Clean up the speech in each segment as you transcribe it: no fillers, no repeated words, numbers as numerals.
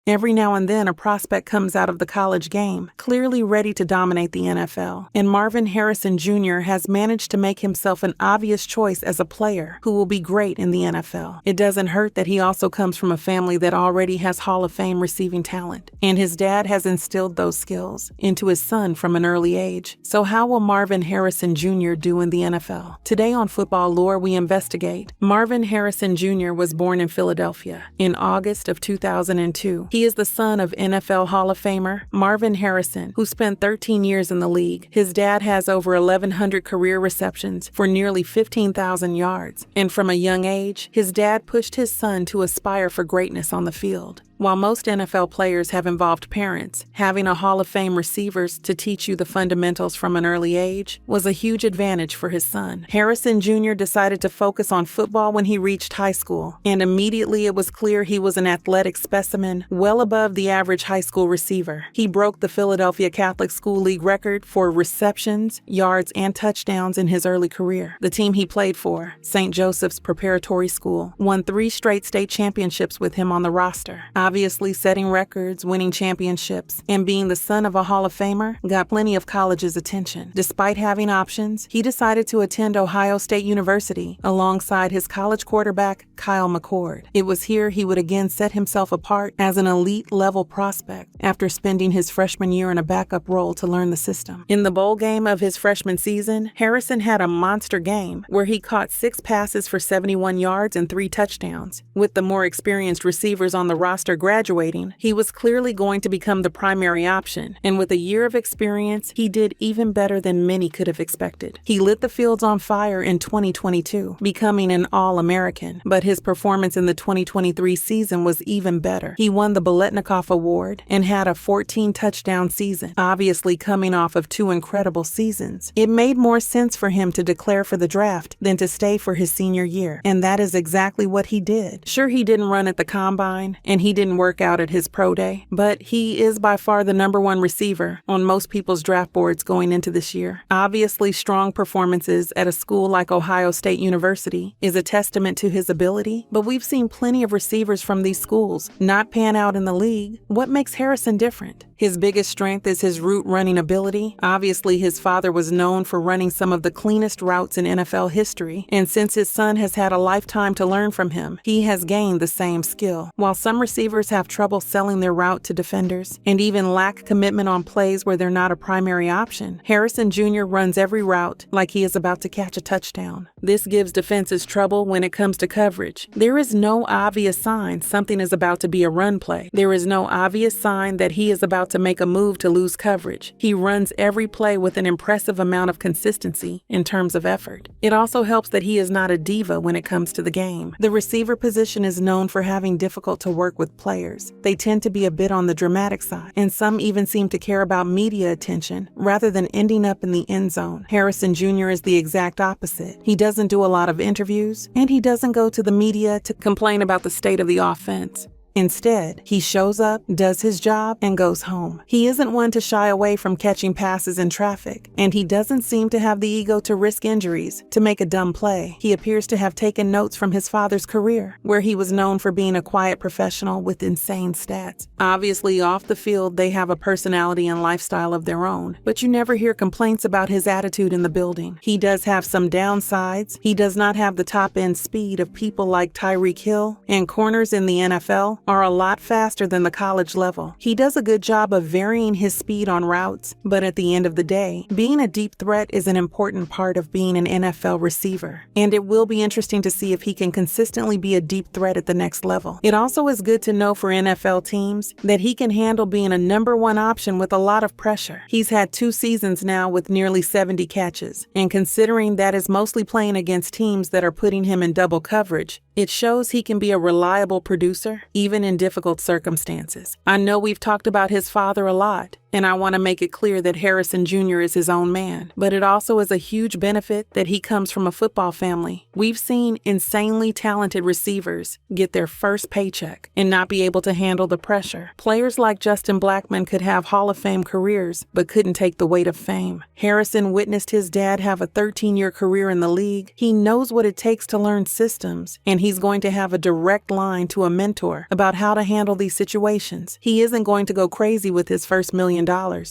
Every now and then a prospect comes out of the college game, clearly ready to dominate the NFL. And Marvin Harrison Jr. has managed to make himself an obvious choice as a player who will be great in the NFL. It doesn't hurt that he also comes from a family that already has Hall of Fame receiving talent, and his dad has instilled those skills into his son from an early age. So how will Marvin Harrison Jr. do in the NFL? Today on FootballLore, we investigate. Marvin Harrison Jr. was born in Philadelphia in August of 2002. He is the son of NFL Hall of Famer Marvin Harrison, who spent 13 years in the league. His dad has over 1,100 career receptions for nearly 15,000 yards, and from a young age, his dad pushed his son to aspire for greatness on the field. While most NFL players have involved parents, having a Hall of Fame receivers to teach you the fundamentals from an early age was a huge advantage for his son. Harrison Jr. decided to focus on football when he reached high school, and immediately it was clear he was an athletic specimen well above the average high school receiver. He broke the Philadelphia Catholic School League record for receptions, yards, and touchdowns in his early career. The team he played for, St. Joseph's Preparatory School, won 3 straight state championships with him on the roster. Obviously, setting records, winning championships, and being the son of a Hall of Famer got plenty of college's attention. Despite having options, he decided to attend Ohio State University alongside his college quarterback, Kyle McCord. It was here he would again set himself apart as an elite-level prospect after spending his freshman year in a backup role to learn the system. In the bowl game of his freshman season, Harrison had a monster game where he caught 6 passes for 71 yards and 3 touchdowns. With the more experienced receivers on the roster graduating, he was clearly going to become the primary option, and with a year of experience, he did even better than many could have expected. He lit the fields on fire in 2022, becoming an All-American, but his performance in the 2023 season was even better. He won the Biletnikoff Award and had a 14-touchdown season. Obviously, coming off of 2 incredible seasons, it made more sense for him to declare for the draft than to stay for his senior year, and that is exactly what he did. Sure, he didn't run at the combine, and he didn't work out at his pro day, but he is by far the #1 receiver on most people's draft boards going into this year. Obviously, strong performances at a school like Ohio State University is a testament to his ability, but we've seen plenty of receivers from these schools not pan out in the league. What makes Harrison different? His biggest strength is his route running ability. Obviously, his father was known for running some of the cleanest routes in NFL history, and since his son has had a lifetime to learn from him, he has gained the same skill. While some receivers have trouble selling their route to defenders and even lack commitment on plays where they're not a primary option, Harrison Jr. runs every route like he is about to catch a touchdown. This gives defenses trouble when it comes to coverage. There is no obvious sign something is about to be a run play. There is no obvious sign that he is about to make a move to lose coverage. He runs every play with an impressive amount of consistency in terms of effort. It also helps that he is not a diva when it comes to the game. The receiver position is known for having difficult to work with players. They tend to be a bit on the dramatic side, and some even seem to care about media attention rather than ending up in the end zone. Harrison Jr. is the exact opposite. He doesn't do a lot of interviews, and he doesn't go to the media to complain about the state of the offense. Instead, he shows up, does his job, and goes home. He isn't one to shy away from catching passes in traffic, and he doesn't seem to have the ego to risk injuries to make a dumb play. He appears to have taken notes from his father's career, where he was known for being a quiet professional with insane stats. Obviously, off the field, they have a personality and lifestyle of their own, but you never hear complaints about his attitude in the building. He does have some downsides. He does not have the top-end speed of people like Tyreek Hill, and corners in the NFL are a lot faster than the college level. He does a good job of varying his speed on routes, but at the end of the day, being a deep threat is an important part of being an NFL receiver, and it will be interesting to see if he can consistently be a deep threat at the next level. It also is good to know for NFL teams that he can handle being a #1 option with a lot of pressure. He's had 2 seasons now with nearly 70 catches, and considering that is mostly playing against teams that are putting him in double coverage, it shows he can be a reliable producer, even in difficult circumstances. I know we've talked about his father a lot, and I want to make it clear that Harrison Jr. is his own man, but it also is a huge benefit that he comes from a football family. We've seen insanely talented receivers get their first paycheck and not be able to handle the pressure. Players like Justin Blackmon could have Hall of Fame careers, but couldn't take the weight of fame. Harrison witnessed his dad have a 13-year career in the league. He knows what it takes to learn systems, and he's going to have a direct line to a mentor about about how to handle these situations. He isn't going to go crazy with his first $1 million.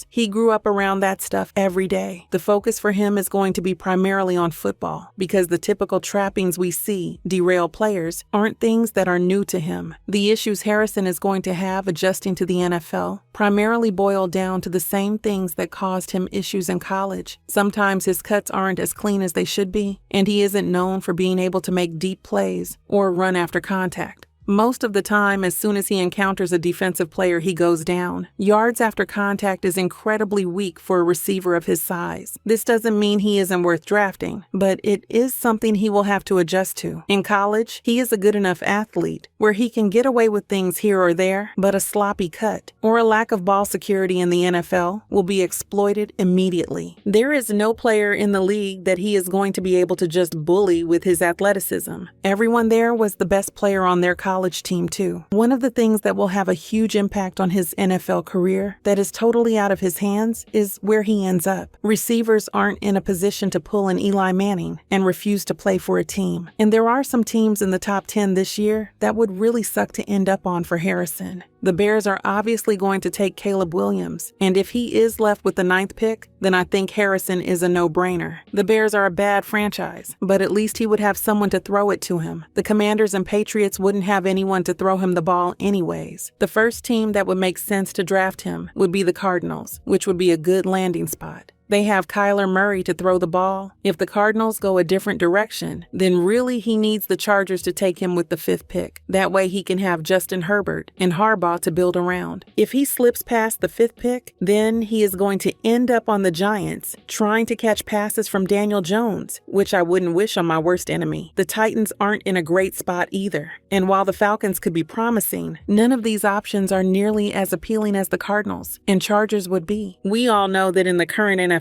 He grew up around that stuff every day. The focus for him is going to be primarily on football, because the typical trappings we see derail players aren't things that are new to him. The issues Harrison is going to have adjusting to the NFL primarily boil down to the same things that caused him issues in college. Sometimes his cuts aren't as clean as they should be, and he isn't known for being able to make deep plays or run after contact. Most of the time, as soon as he encounters a defensive player, he goes down. Yards after contact is incredibly weak for a receiver of his size. This doesn't mean he isn't worth drafting, but it is something he will have to adjust to. In college, he is a good enough athlete where he can get away with things here or there, but a sloppy cut or a lack of ball security in the NFL will be exploited immediately. There is no player in the league that he is going to be able to just bully with his athleticism. Everyone there was the best player on their college team too. One of the things that will have a huge impact on his NFL career that is totally out of his hands is where he ends up. Receivers aren't in a position to pull an Eli Manning and refuse to play for a team. And there are some teams in the top 10 this year that would really suck to end up on for Harrison. The Bears are obviously going to take Caleb Williams, and if he is left with the 9th pick, then I think Harrison is a no-brainer. The Bears are a bad franchise, but at least he would have someone to throw it to him. The Commanders and Patriots wouldn't have anyone to throw him the ball anyways. The first team that would make sense to draft him would be the Cardinals, which would be a good landing spot. They have Kyler Murray to throw the ball. If the Cardinals go a different direction, then really he needs the Chargers to take him with the 5th pick. That way he can have Justin Herbert and Harbaugh to build around. If he slips past the 5th pick, then he is going to end up on the Giants trying to catch passes from Daniel Jones, which I wouldn't wish on my worst enemy. The Titans aren't in a great spot either. And while the Falcons could be promising, none of these options are nearly as appealing as the Cardinals and Chargers would be. We all know that in the current NFL,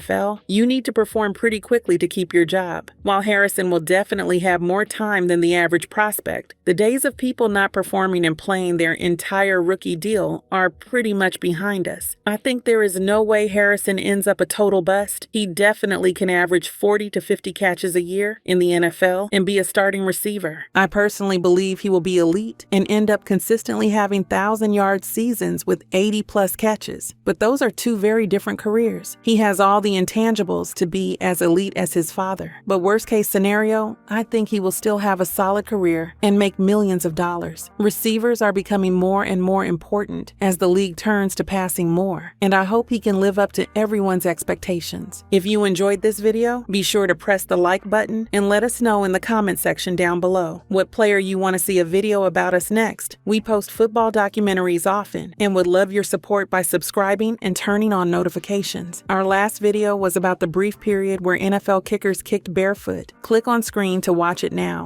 you need to perform pretty quickly to keep your job. While Harrison will definitely have more time than the average prospect, the days of people not performing and playing their entire rookie deal are pretty much behind us. I think there is no way Harrison ends up a total bust. He definitely can average 40 to 50 catches a year in the NFL and be a starting receiver. I personally believe he will be elite and end up consistently having 1,000-yard seasons with 80-plus catches. But those are two very different careers. He has all the intangibles to be as elite as his father. But worst case scenario, I think he will still have a solid career and make millions of dollars. Receivers are becoming more and more important as the league turns to passing more, and I hope he can live up to everyone's expectations. If you enjoyed this video, be sure to press the like button and let us know in the comment section down below what player you want to see a video about us next. We post football documentaries often and would love your support by subscribing and turning on notifications. Our last video was about the brief period where NFL kickers kicked barefoot. Click on screen to watch it now.